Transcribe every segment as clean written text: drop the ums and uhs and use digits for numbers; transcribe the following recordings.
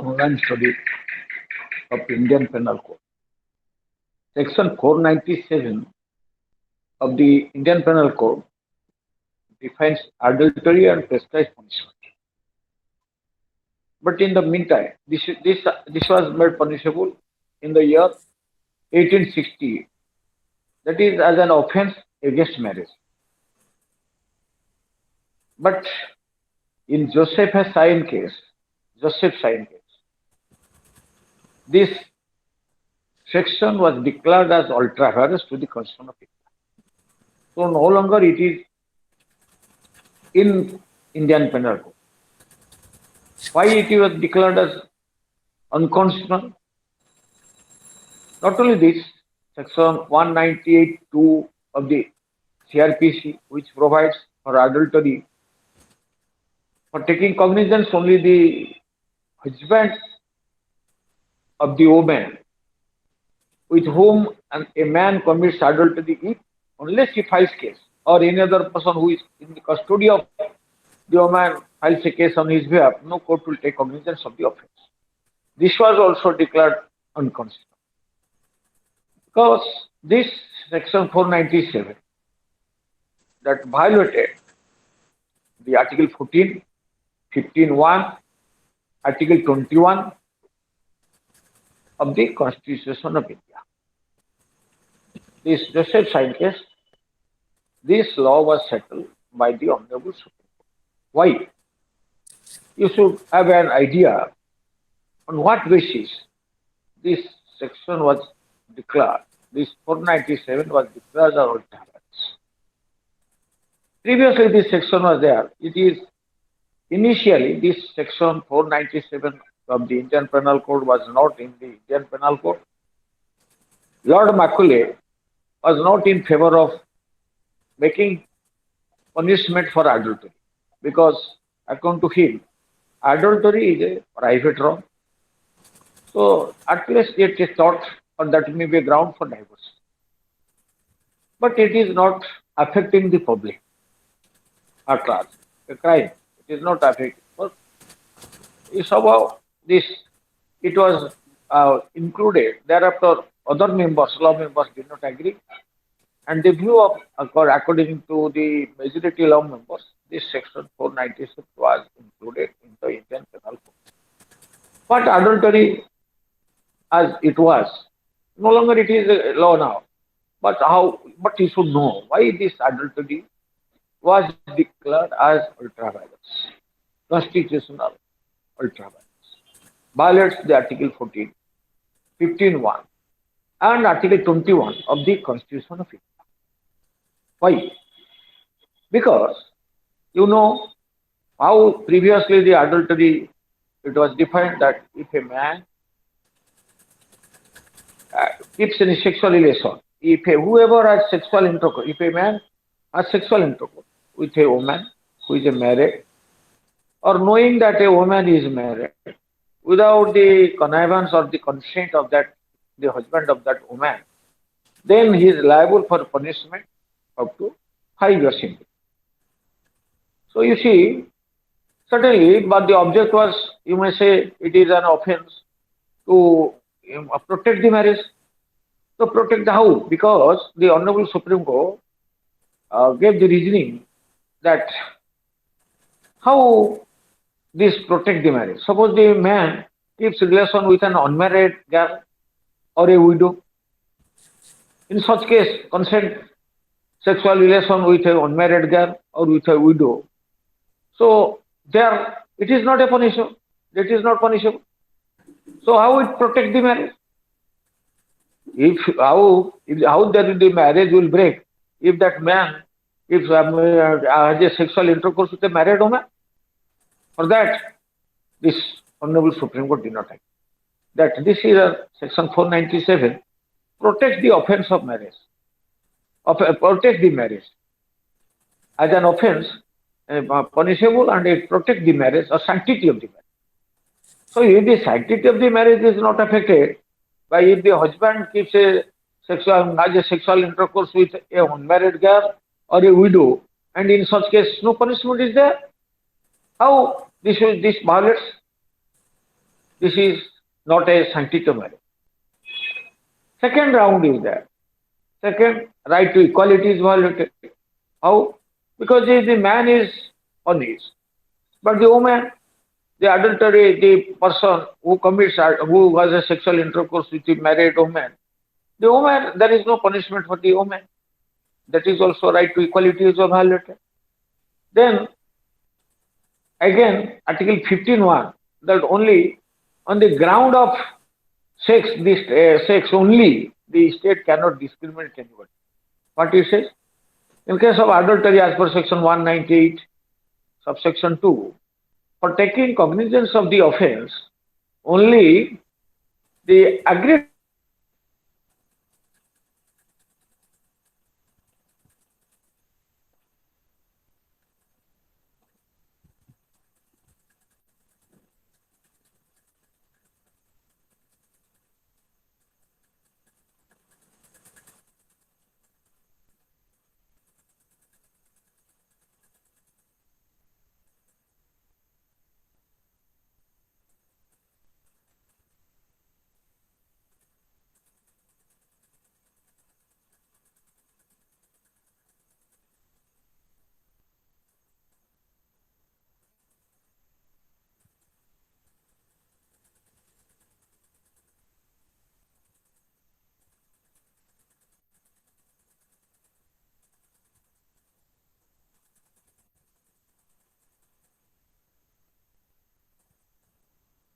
online study of Indian Penal Code. Section 497 of the Indian Penal Code defines adultery and prescribes punishment. But in the meantime, this was made punishable in the year 1860. That is as an offence against marriage. But in Joseph Sain case, this section was declared as ultra vires to the Constitution of India. So no longer it is in Indian Penal Code. Why it was declared as unconstitutional? Not only this, section 198(2) of the CRPC, which provides for adultery, for taking cognizance only the husband of the woman with whom a man commits adultery if, unless he files case or any other person who is in the custody of the woman files a case on his behalf, no court will take cognizance of the offence. This was also declared unconstitutional. Because this section 497 that violated the Article 14, 15(1), Article 21 of the Constitution of India. This Joseph Sain case, this law was settled by the Honorable Supreme Court. Why? You should have an idea on what basis this section was declared. This 497 was declared as ultra vires. Previously, this section was there. It is initially this section 497 of the Indian Penal Code was not in the Indian Penal Code. Lord Macaulay was not in favor of making punishment for adultery because, according to him, adultery is a private wrong. So, at least it is thought that may be a ground for divorce. But it is not affecting the public at large. A crime. It is not affecting. But somehow this it was included. Thereafter, other members, law members, did not agree, and the view of according to the majority law members, this section 496 was included in the Indian Penal Code. But adultery, as it was, no longer it is a law now. But how? But you should know why this adultery was declared as ultra vires, constitutional ultra vires, violates the Article 14, 15(1), and Article 21 of the Constitution of India. Why? Because you know how previously the adultery, it was defined that if a man keeps in sexual relation, whoever has sexual intercourse, if a man has sexual intercourse with a woman who is married, or knowing that a woman is married, without the connivance or the consent of that, the husband of that woman, then he is liable for punishment up to 5 years in. So you see, certainly, but the object was, you may say, it is an offence to protect the marriage. So protect how? Because the Honorable Supreme Court gave the reasoning that how this protect the marriage. Suppose the man keeps relation with an unmarried girl or a widow. In such case, consent sexual relation with an unmarried girl or with a widow. So there, it is not a punishable. It is not punishable. So how it protect the marriage? How the marriage will break if that man has a sexual intercourse with a married woman? For that, this Honorable Supreme Court did not agree. That this is section 497 protects the offence of marriage, protect the marriage as an offence punishable, and it protects the marriage or sanctity of the marriage. So if the sanctity of the marriage is not affected by if the husband keeps a sexual intercourse with a unmarried girl or a widow, and in such case no punishment is there, how this violates? This is not a sanctity marriage. Second round is there. Second, right to equality is violated. How? Because if the man is honest, but the woman, the adultery, the person who commits, who has a sexual intercourse with the married woman, the woman, there is no punishment for the woman. That is also right to equality is violated. Then again, Article 15(1), that only on the ground of sex, this sex only, the state cannot discriminate anybody. What it says? In case of adultery, as per section 198, subsection 2, for taking cognizance of the offence, only the agreed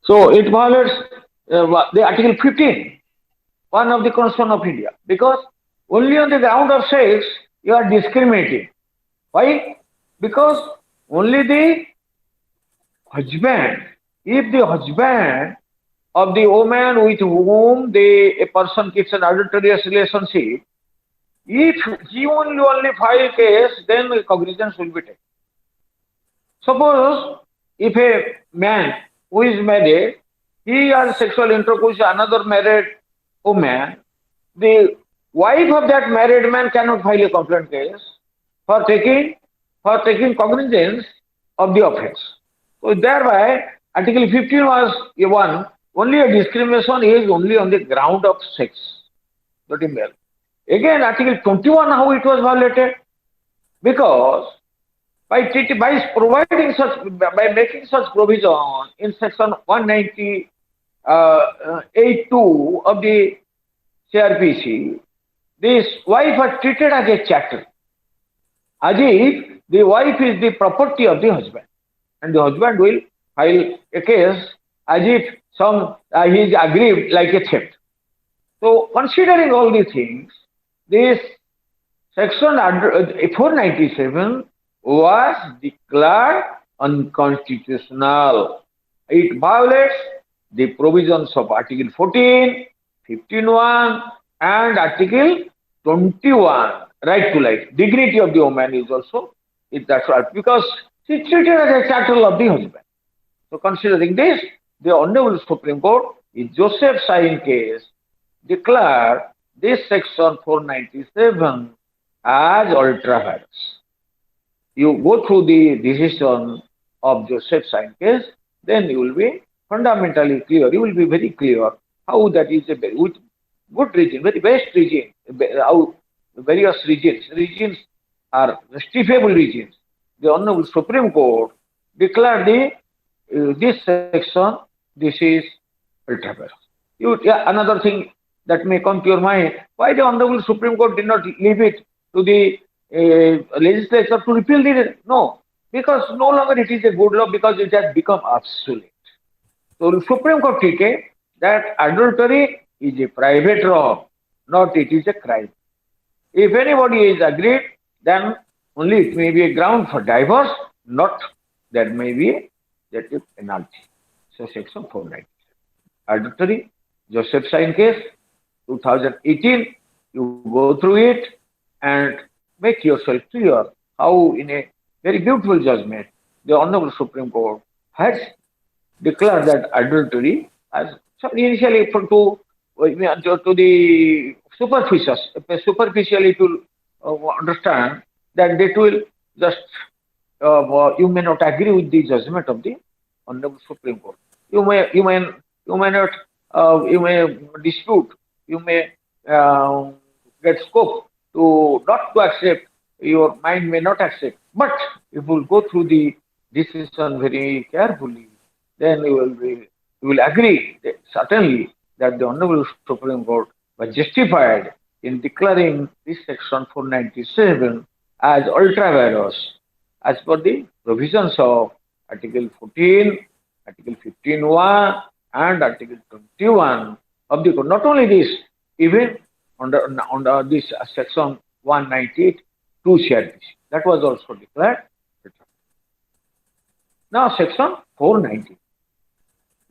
so it violates the Article 15, one of the Constitution of India, because only on the ground of sex you are discriminating. Why? Because only the husband, if the husband of the woman with whom a person keeps an adulterous relationship, if he only file case, then cognizance will be taken. Suppose if a man who is married, he has sexual intercourse with another married woman, the wife of that married man cannot file a complaint case for taking cognizance of the offence. So thereby, Article 15 was a one, only a discrimination is only on the ground of sex. That is male. Again, Article 21, how it was violated? Because by providing such, by making such provision in section 198(2) of the CRPC, this wife are treated as a chattel, as if the wife is the property of the husband, and the husband will file a case as if he is aggrieved like a theft. So, considering all these things, this section 497 was declared unconstitutional. It violates the provisions of Article 14, 15(1), and Article 21, right to life. Dignity of the woman is also, that's right, because she is treated as a chattel of the husband. So, considering this, the Honorable Supreme Court, in Joseph Sain case, declared this section 497 as ultra vires. You go through the decision of Joseph Sain case, then you will be fundamentally clear. You will be very clear how that is a very good regime, very best regime, how various regimes are justifiable regimes. The Honorable Supreme Court declared this section, this is ultra vires. Another thing that may come to your mind, why the Honorable Supreme Court did not leave it to the legislature to repeal it? No, because no longer it is a good law, because it has become obsolete. So the Supreme Court took that adultery is a private wrong, not it is a crime. If anybody is agreed, then only it may be a ground for divorce, not that may be that is penalty. So section 490. Adultery, Joseph Sain case, 2018, you go through it and make yourself clear how in a very beautiful judgment the Honorable Supreme Court has declared that adultery as initially to the superficially to understand that it will just you may not agree with the judgment of the Honorable Supreme Court. You may You may not, you may dispute, you may uh, get scope to not to accept, your mind may not accept. But if you go through the decision very carefully, then you will agree that certainly that the Honorable Supreme Court was justified in declaring this section 497 as ultra virus as per the provisions of Article 14, Article 15(1), and Article 21 of the Code. Not only this, even under this section 198 2 CRPC, that was also declared. Now, section 490,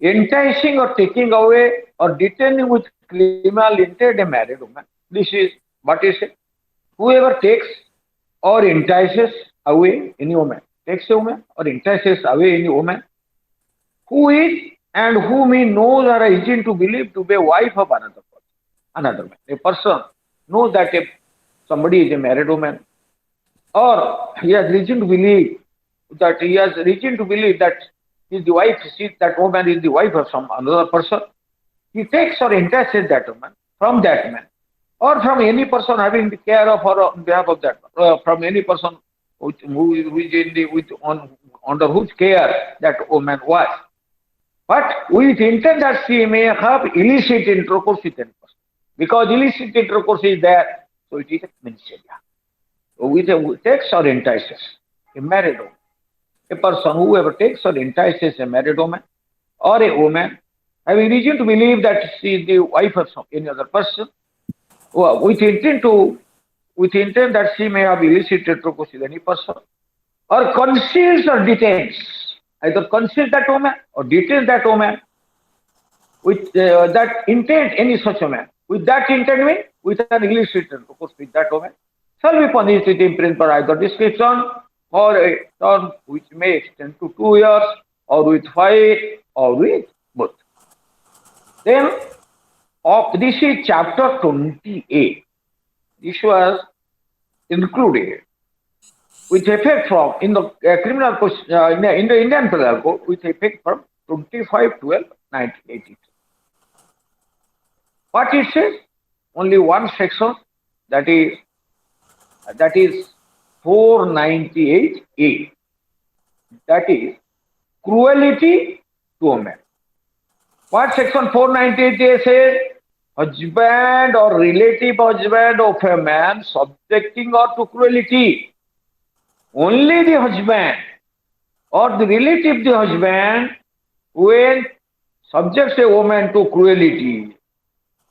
enticing or taking away or detaining with criminal intent a married woman. This is what is it? Whoever takes or entices away any woman, takes a woman or entices away any woman who is and whom he knows or is reason to believe to be a wife of another person, another man. A person knows that somebody is a married woman, or he has reason to believe that is the wife, that woman is the wife of some another person. He takes or entices that woman from that man, or from any person having the care of her on behalf of that, from any person who is in the under whose care that woman was, but with intent that she may have illicit intercourse with any person, because illicit intercourse is there, so it is mentioned. So with takes or entices a married woman, a person whoever takes or entices a married woman or a woman having reason to believe that she is the wife of any other person, with intent that she may have illicit intercourse with any person, or conceals or detains, either conceals that woman or detains that woman with that intent, any such woman, with that intent, mean with an illicit intercourse with that woman, shall be punished with imprisonment for either description or a term which may extend to 2 years, or with fine, or with both. Then, this is chapter 28. This was included with effect from in the criminal in the Indian Penal Code with effect from 25/12/1983. What it says? Only one section, that is 498A. That is cruelty to a man. What section 498A says? Husband or relative husband of a man subjecting her to cruelty. Only the husband or the relative of the husband, when subjects a woman to cruelty,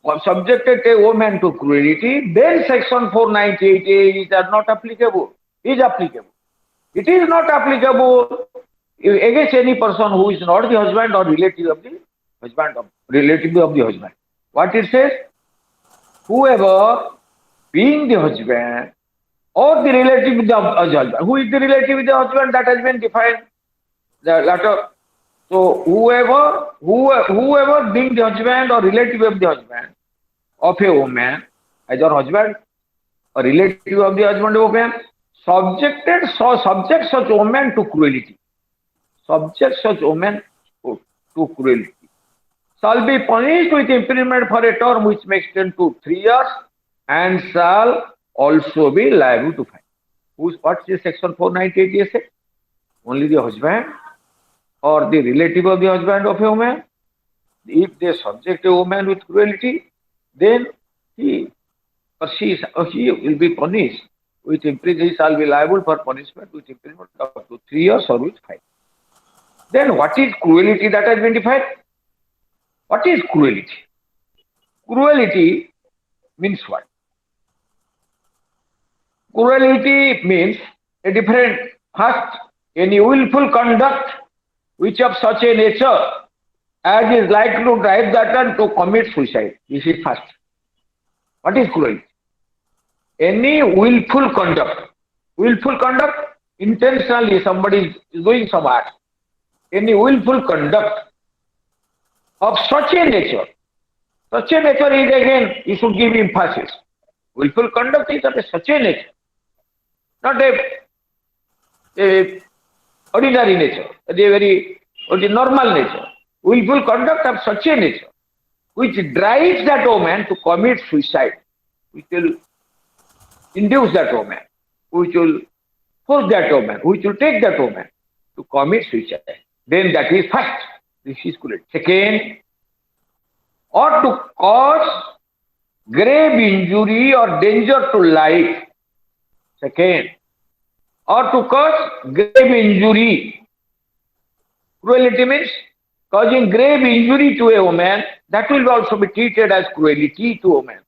or subjected a woman to cruelty, then section 498A is not applicable. Is applicable. It is not applicable against any person who is not the husband or relative of the husband, relative of the husband. What it says? Whoever, being the husband or the relative of the husband. Who is the relative of the husband? That has been defined the latter. So whoever being the husband or relative of the husband of a woman, either husband or relative of the husband of a woman, subject such woman to cruelty. Subject such woman to cruelty shall be punished with imprisonment for a term which may extend to 3 years, and shall also be liable to fine. What's the section 498 say? Only the husband or the relative of the husband of a woman, if they subject a woman with cruelty, then he or she will be punished with imprisonment. He shall be liable for punishment with imprisonment up to 3 years or with fine. Then what is cruelty that has been defined? What is cruelty? Cruelty means what? Cruelty means a different, first, any willful conduct which of such a nature as is likely to drive that one to commit suicide. This is first. What is cruelty? Any willful conduct. Willful conduct, intentionally somebody is doing some act. Any willful conduct of such a nature. Such a nature is, again, you should give emphasis. Willful conduct is of such a nature. Not a ordinary nature, a very normal nature. willful conduct of such a nature which drives that woman to commit suicide, which will induce that woman, which will force that woman, which will take that woman to commit suicide. Then that is first. This is correct. Second, or to cause grave injury or danger to life. Second, or to cause grave injury. Cruelty means causing grave injury to a woman, that will also be treated as cruelty to a woman.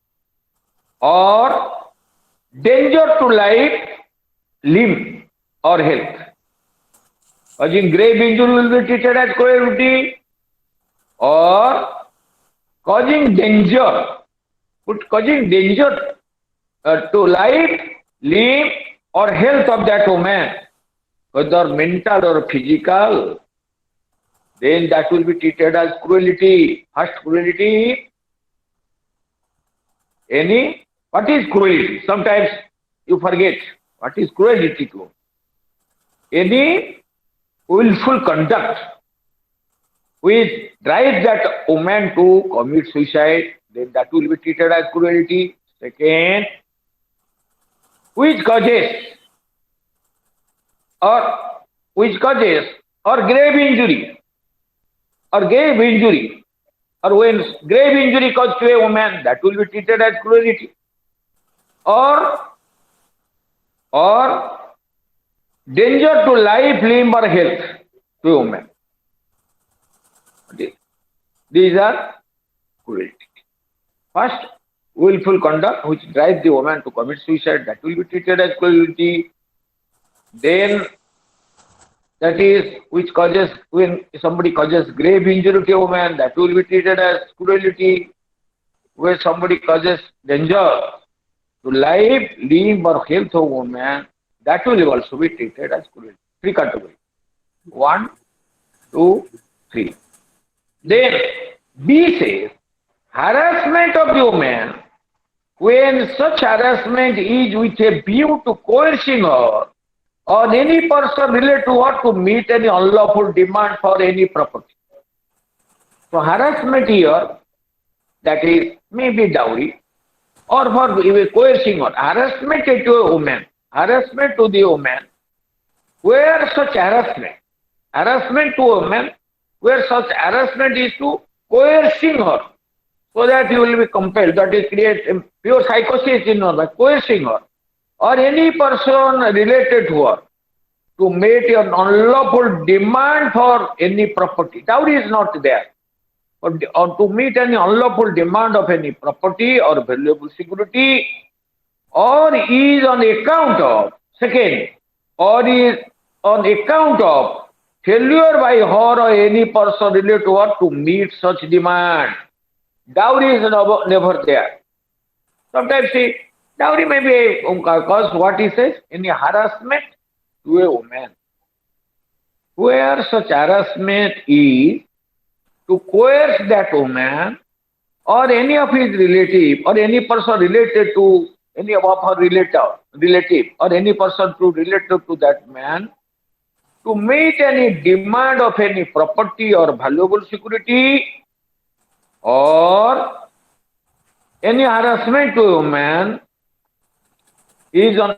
Or danger to life, limb, or health. Causing grave injury will be treated as cruelty, or causing danger, causing danger to life, limb, or health of that woman, whether mental or physical, then that will be treated as cruelty. First cruelty, what is cruelty? Sometimes you forget what is cruelty to. Any willful conduct which drives that woman to commit suicide, then that will be treated as cruelty. Second, which causes or grave injury, or when grave injury caused to a woman, that will be treated as cruelty. Or danger to life, limb, or health to a woman. These are cruelty. First, willful conduct which drives the woman to commit suicide, that will be treated as cruelty. Then, that is, which causes, when somebody causes grave injury to a woman, that will be treated as cruelty. When somebody causes danger to life, limb, or health of a woman, that will also be treated as cruelty. Three categories. 1, 2, 3. Then B says, harassment of the woman, when such harassment is with a view to coercing her or any person related to her to meet any unlawful demand for any property. So harassment here, that is maybe dowry, or for coercing her. Harassment to a woman, harassment to the woman, where such harassment to a woman, where such harassment is to coercing her, so that you will be compelled, that is create pure psychosis in her by coercing her, or any person related to her to meet an unlawful demand for any property. Dowry is not there. Or to meet any unlawful demand of any property or valuable security, or is on account of, second, or is on account of failure by her or any person related to her to meet such demand. Dowry is never there. Sometimes see, dowry may be cause what he says, any harassment to a woman. Where such harassment is to coerce that woman or any of his relative or any person related to any of her relative or any person related to that man to meet any demand of any property or valuable security, or any harassment to a woman is on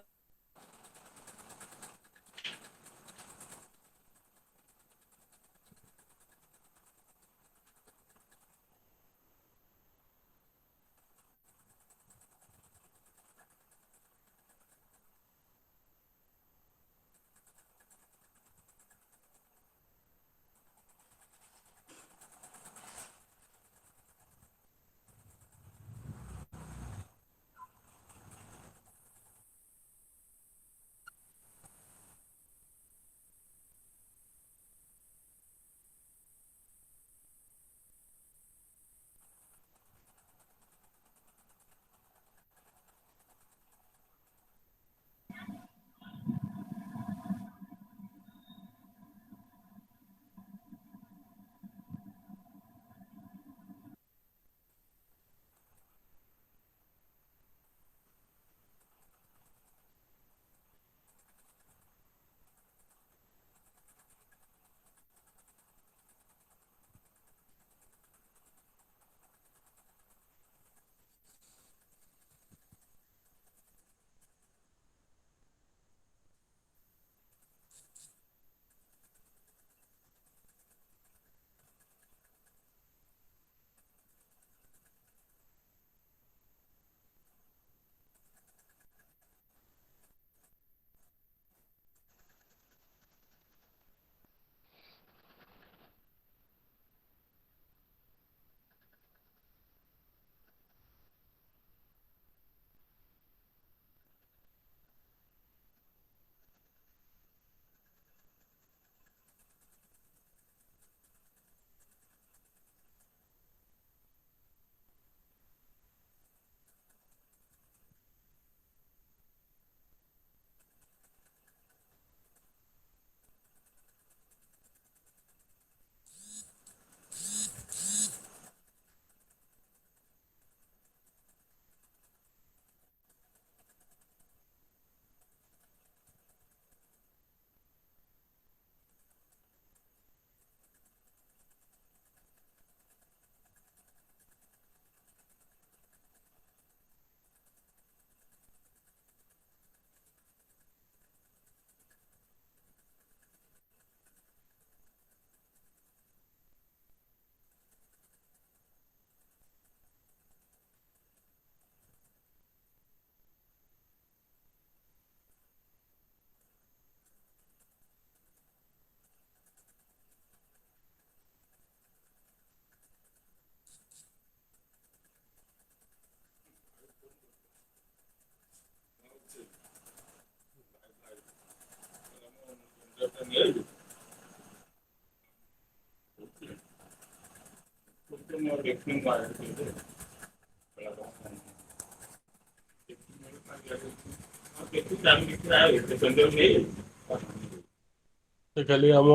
ଖାଲି ଆମ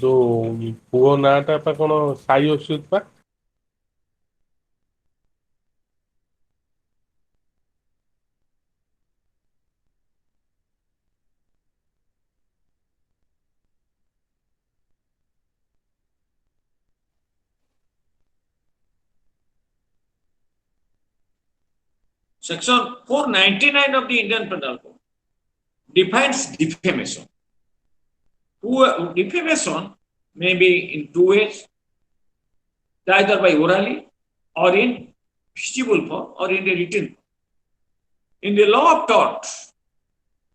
ଯୋଉ ପୁଅ ନାଁଟା ପା କଣ ସାଇ ଅଚ୍ୟୁତ ପା? Section 499 of the Indian Penal Code defines defamation. Defamation may be in two ways, either by orally or in visible form or in a written form. In the law of tort,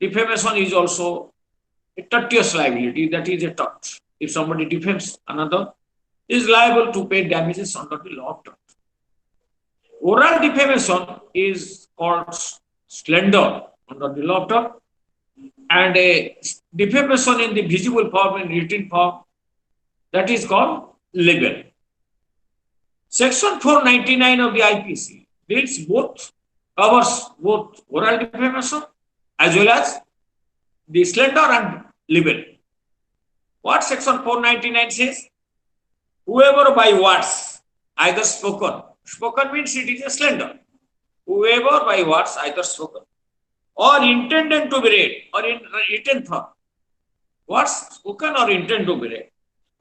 defamation is also a tortious liability, that is a tort. If somebody defames another, is liable to pay damages under the law of tort. Oral defamation is called slander under the law of tort, and a defamation in the visible form and written form, that is called libel. Section 499 of the IPC covers both oral defamation as well as the slander and libel. What Section 499 says? Whoever by words, either spoken means it is a slander. Whoever by words, either spoken or intended to be read or in written form, words spoken or intended to be read,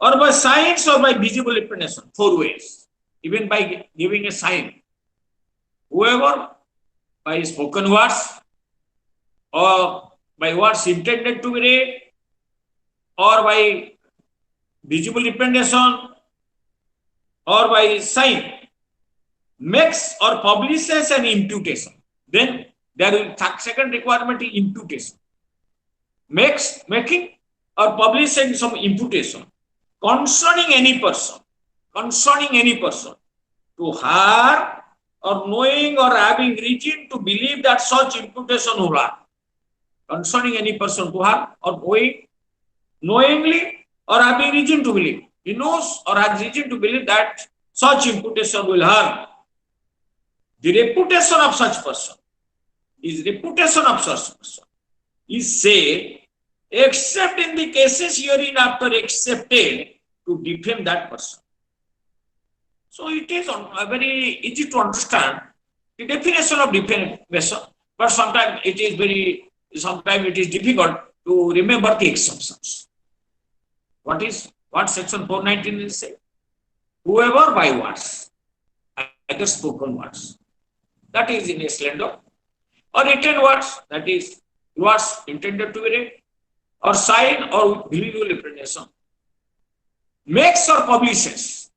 or by signs or by visible representation, 4 ways, even by giving a sign. Whoever by spoken words or by words intended to be read or by visible representation or by sign makes or publishes an imputation. Then there will second requirement is imputation. Making or publishing some imputation concerning any person to harm or knowing or having reason to believe that such imputation will harm. Concerning any person to harm or knowingly or having reason to believe. He knows or has reason to believe that such imputation will harm the reputation of such person. His reputation of such person is said, except in the cases hereinafter accepted, to defame that person. So it is very easy to understand the definition of defamation, but sometimes it is difficult to remember the exceptions. What Section 419 is saying? Whoever by words, either spoken words, that is in a slander, or written words, that is words intended to be read, or sign or visible representation, makes or publishes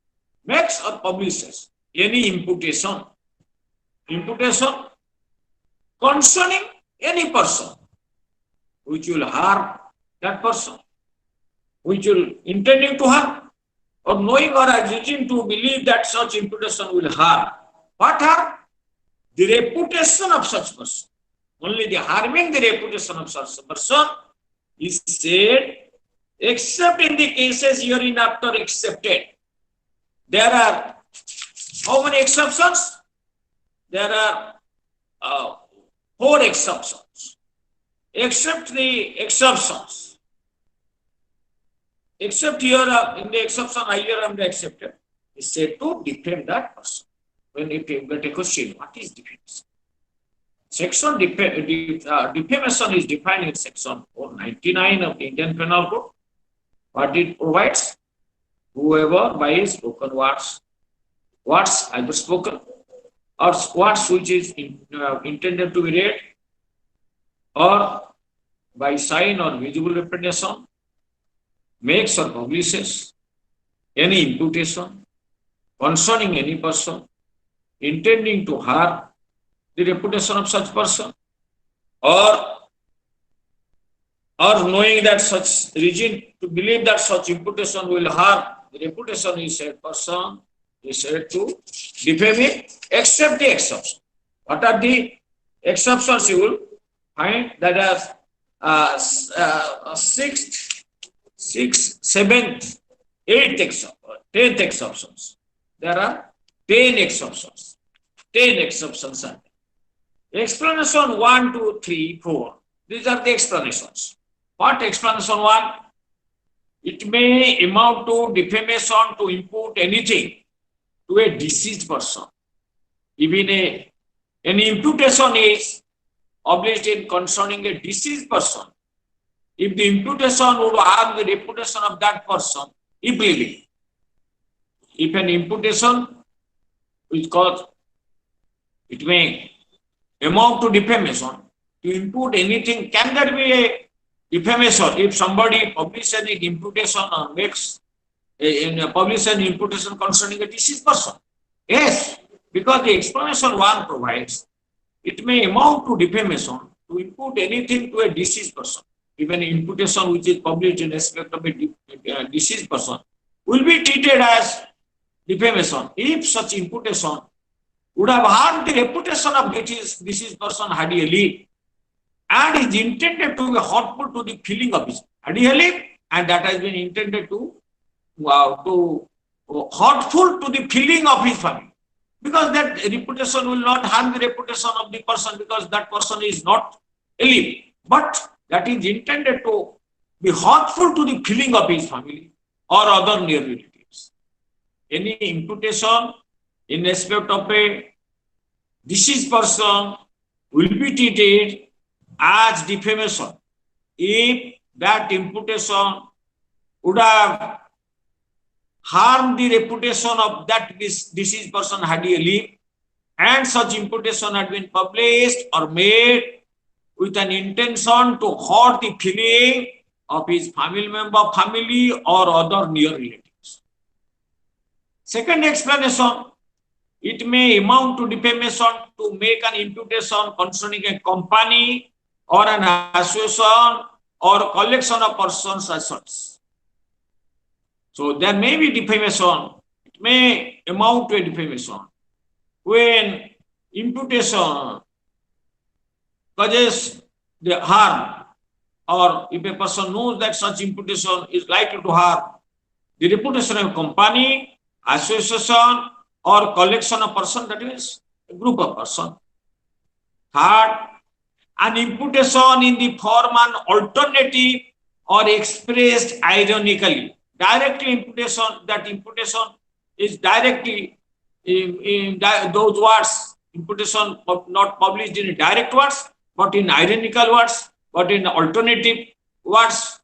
any imputation concerning any person which will harm that person, which will intending to harm, or knowing or reason to believe that such imputation will harm. What harm? The reputation of such person. Only the harming the reputation of such person is said, except in the cases hereinafter accepted. There are how many exceptions? There are 4 exceptions. Except the exceptions. Except here in the exception, here am the accepted, is said to defame that person. When you get a question, what is defamation? Defamation is defined in Section 499 of the Indian Penal Code. What it provides? Whoever by spoken words either spoken or words which is intended to be read, or by sign or visible representation, makes or publishes any imputation concerning any person intending to harm the reputation of such person, or knowing that such reason to believe that such imputation will harm the reputation of said person, is said to defame him, except the exception. What are the exceptions? You will find that as 6th, 7th, 8th, 10th exceptions. There are 10 exceptions. 10 exceptions are there. Explanation 1, 2, 3, 4. These are the explanations. What explanation 1? It may amount to defamation to impute anything to a deceased person. Even an imputation is obliged in concerning a deceased person. If the imputation would harm the reputation of that person, if living. If an imputation is caused, it may amount to defamation. To impute anything, can there be a defamation if somebody publishes an imputation or publishes an imputation concerning a deceased person? Yes, because the explanation 1 provides it may amount to defamation to impute anything to a deceased person. Even imputation which is published in respect of a deceased person will be treated as defamation if such imputation would have harmed the reputation of deceased person had he lived and is intended to be hurtful to the feeling of his had he lived, and that has been intended to hurtful to the feeling of his family, because that reputation will not harm the reputation of the person because that person is not alive, but that is intended to be hurtful to the feeling of his family or other near relatives. Any imputation in respect of a deceased person will be treated as defamation if that imputation would have harmed the reputation of that deceased person had he lived, and such imputation had been published or made with an intention to hurt the feeling of his family or other near relatives. Second explanation, it may amount to defamation to make an imputation concerning a company or an association or collection of persons as such. So there may be defamation, it may amount to a defamation when imputation causes the harm, or if a person knows that such imputation is likely to harm the reputation of a company, association, or collection of persons, that is a group of persons. Third, an imputation in the form an alternative or expressed ironically. Directly imputation, that imputation is directly in those words, imputation not published in direct words, but in ironical words, but in alternative words,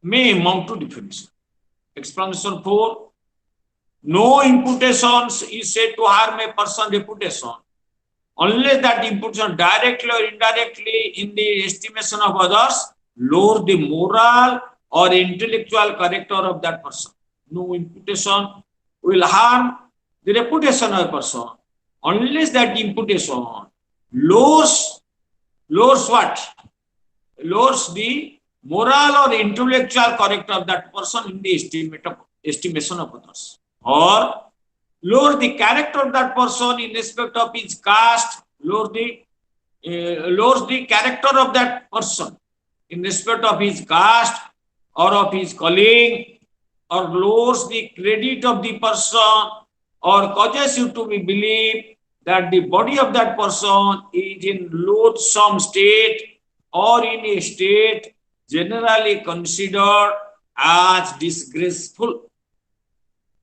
may amount to defamation. Explanation 4, no imputations is said to harm a person's reputation unless that imputation directly or indirectly in the estimation of others lower the moral or intellectual character of that person. No imputation will harm the reputation of a person unless that imputation lowers what? Lowers the moral or intellectual character of that person in the estimation of others, or lower the character of that person in respect of his caste, lowers the character of that person in respect of his caste or of his calling, or lowers the credit of the person, or causes you to be believe that the body of that person is in loathsome state or in a state generally considered as disgraceful.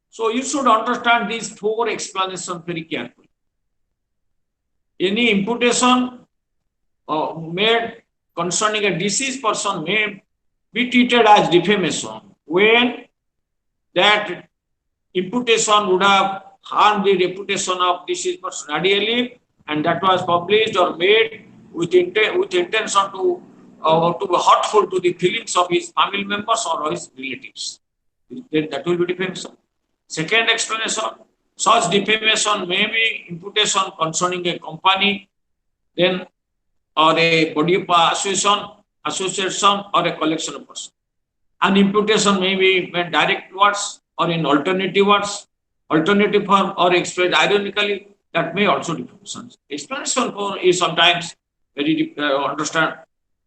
So you should understand these 4 explanations very carefully. Any imputation made concerning a deceased person may be treated as defamation when that imputation would have harmed the reputation of deceased person ideally, and that was published or made with intention to be hurtful to the feelings of his family members or his relatives. Then that will be defamation. Second explanation, such defamation may be imputation concerning a company, then or a body of association or a collection of persons. An imputation may be made direct words or in alternative words, alternative form, or expressed ironically, that may also be defamation. Explanation 4 is sometimes very understand.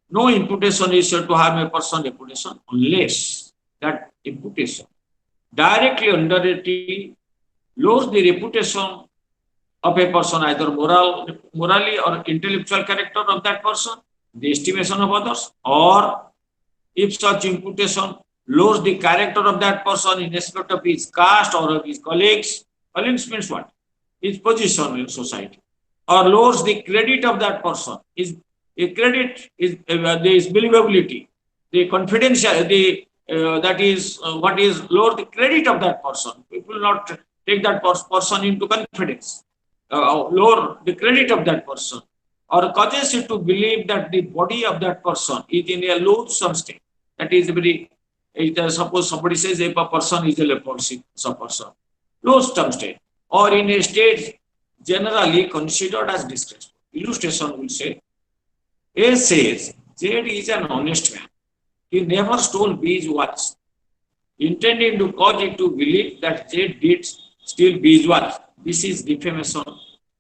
No imputation is said to harm a person's reputation unless that imputation directly lowers the reputation of a person, either morally or intellectual character of that person, the estimation of others, or if such imputation lowers the character of that person in respect of his caste or of his colleagues. Colleagues means what? His position in society, or lowers the credit of that person. His credit is his believability, the confidential, the that is what is lower the credit of that person. People will not take that person into confidence. Lower the credit of that person, or causes you to believe that the body of that person is in a loathsome state. That is very, suppose somebody says if a person is a leprosy, some person, loathsome state, or in a state generally considered as disgraceful. Illustration will say, A says, Z is an honest man. He never stole B's watch, intending to cause it to believe that Z did steal B's watch. This is defamation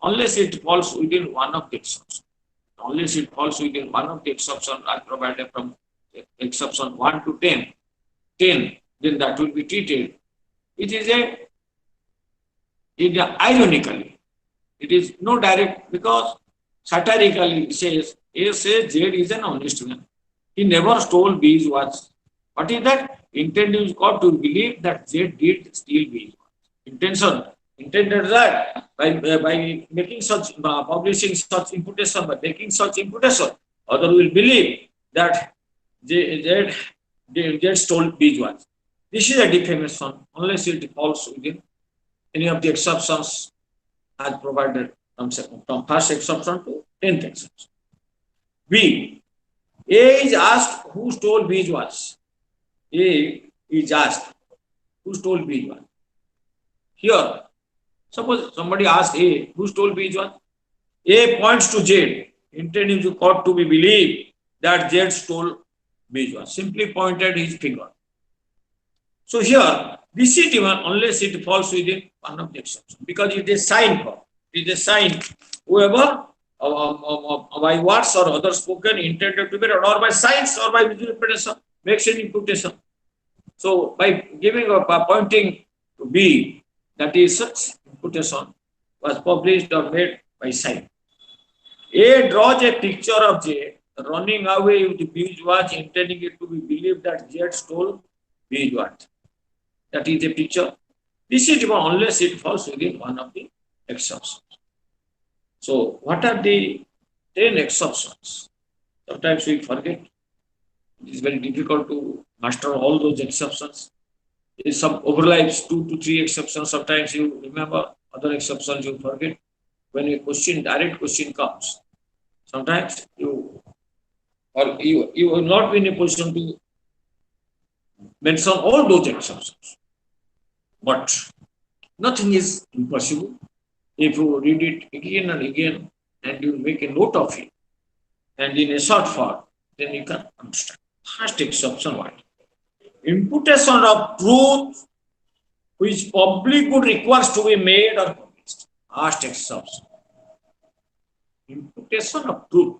unless it falls within one of the exceptions. Unless it falls within one of the exceptions as provided from exception 1 to 10, then that will be treated. It is ironically, it is no direct, because satirically it says, A says Z is an honest man. He never stole B's watch. What is that? Intended is called to believe that Z did steal B's watch. Intended that by making such, publishing such imputation, by making such imputation, other will believe that Z stole B's watch. This is a defamation unless it falls within any of the exceptions as provided from first exception to 10th exception. B. A is asked who stole B's watch. A is asked who stole B's watch. Here, suppose somebody asks A who stole B's watch. A points to Z, intending to court to be believed that Z stole B's watch. Simply pointed his finger. So here, this is given unless it falls within one of the exceptions, because it is sign for. It is a sign. Whoever by words or other spoken intended to be read, or by signs or by visual representation makes an imputation. So by giving a pointing to B, that is such imputation was published or made by sign. A draws a picture of J running away with the B's watch, intending it to be believed that Z stole B's watch. That is a picture. This is given unless it falls within one of the exceptions. So, what are the 10 exceptions? Sometimes we forget. It is very difficult to master all those exceptions. There is some overlaps, 2 to 3 exceptions. Sometimes you remember, other exceptions you forget. When a question, direct question comes, sometimes you will not be in a position to mention all those exceptions. But nothing is impossible. If you read it again and again and you make a note of it, and in a short form, then you can understand. First exception what? Imputation of truth which public good requires to be made or published. First exception. Imputation of truth.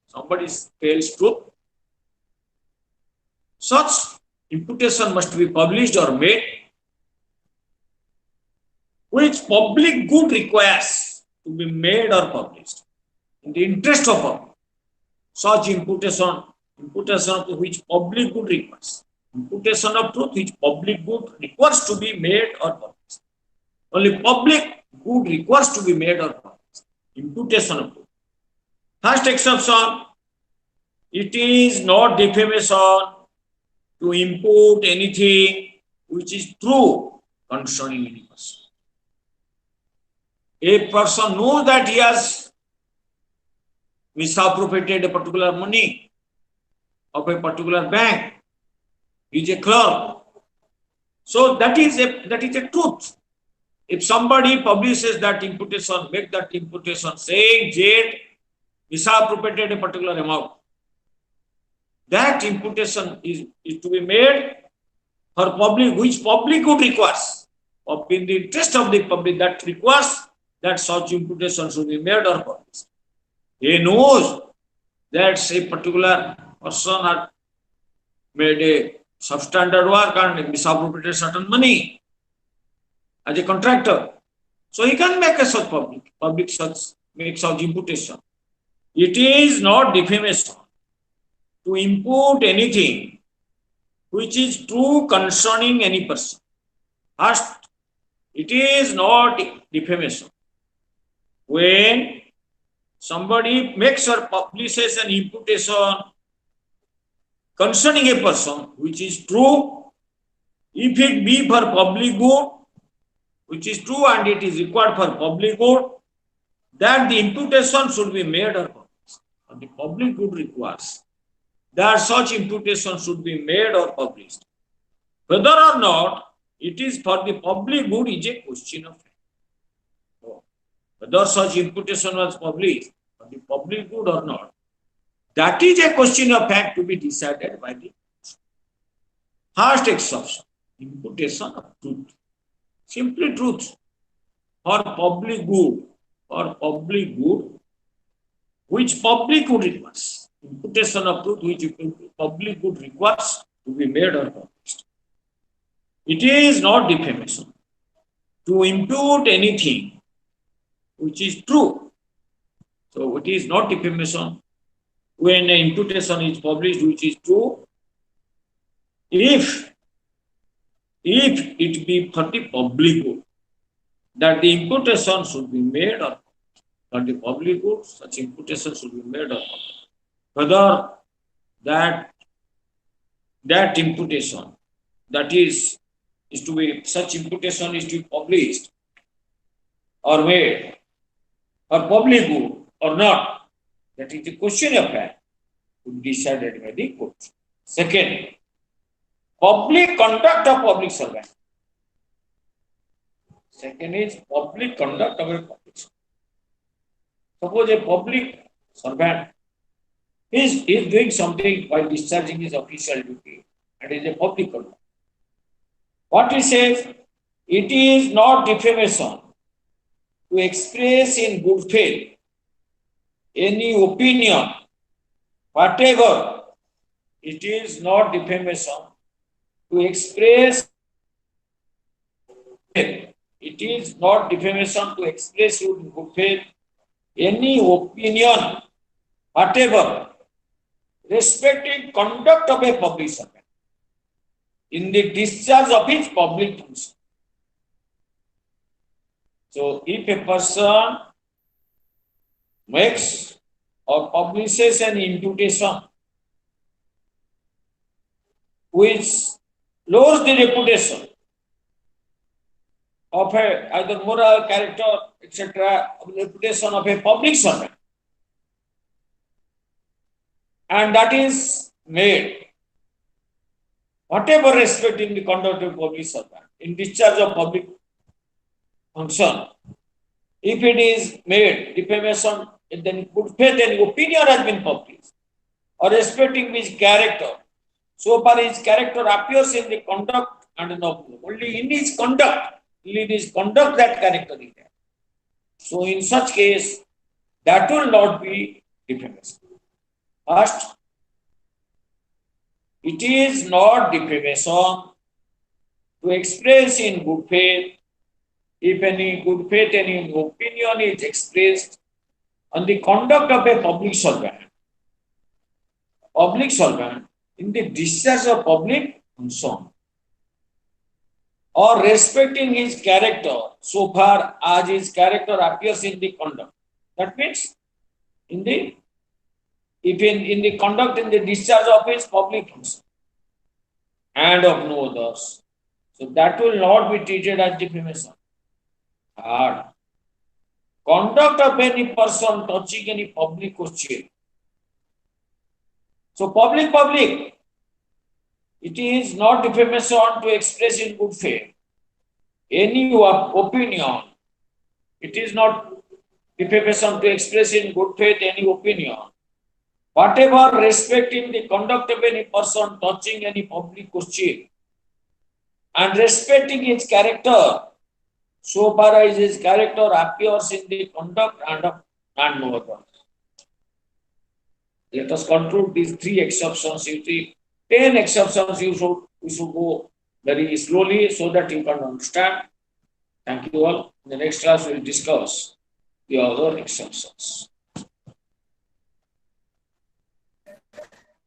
Somebody tells truth. Such imputation must be published or made, which public good requires to be made or published in the interest of public. Such imputation of which public good requires. Imputation of truth which public good requires to be made or published. Only public good requires to be made or published. Imputation of truth. First exception, it is not defamation to impute anything which is true concerning any person. A person knows that he has misappropriated a particular money of a particular bank. He is a clerk. So that is a truth. If somebody publishes that imputation, make that imputation saying J misappropriated a particular amount, that imputation is to be made for public, which public good requires, or in the interest of the public that requires that such imputation should be made or published. He knows that a particular person had made a substandard work and misappropriated certain money. as a contractor. So he can make a such public make such imputation. It is not defamation to impute anything which is true concerning any person. First, it is not defamation when somebody makes or publishes an imputation concerning a person which is true, if it be for public good, which is true and it is required for public good, that the imputation should be made or published. And the public good requires that such imputation should be made or published. Whether or not it is for the public good is a question of fact. So, whether such imputation was published for the public good or not, that is a question of fact to be decided by the first exception, imputation of truth. Simply truth for public good, which public good requires. Imputation of truth which public good requires to be made or published. It is not defamation to impute anything which is true. So it is not defamation when an imputation is published which is true, if it be for the public good, that the imputation should be made or for the public good, such imputation should be made or published. Whether that imputation, that is to be, such imputation is to be published or made or public good or not, that is the question of fact to be decided by the court. Second, public conduct of public servant. Second is public conduct of a public servant. Suppose a public servant is doing something while discharging his official duty and is a public conduct. What he says, it is not defamation to express in good faith any opinion, whatever. It is not defamation to express. It is not defamation to express in good faith any opinion, whatever, respecting conduct of a public servant in the discharge of his public function. So, if a person makes or publishes an imputation which lowers the reputation of either moral, character, etc., reputation of a public servant, and that is made, whatever respecting the conduct of public servant in discharge of public function, if it is made defamation, then good faith and opinion has been published, or respecting his character, so far his character appears in the conduct and not only in his conduct. In his conduct that character is there. So in such case, that will not be defamation. First, it is not defamation to express in good faith, if any good faith, any opinion is expressed on the conduct of a public servant in the discharge of public function, or respecting his character so far as his character appears in the conduct. That means in the conduct in the discharge of his public function and of no others. So that will not be treated as defamation. Third, conduct of any person touching any public question. So public. It is not defamation to express in good faith any opinion. It is not defamation to express in good faith any opinion, whatever respecting the conduct of any person touching any public question and respecting his character so far as his character appears in the conduct and no other. Let us conclude these 3 exceptions. You see, 10 exceptions we should go very slowly so that you can understand. Thank you all. In the next class, we will discuss the other extensions.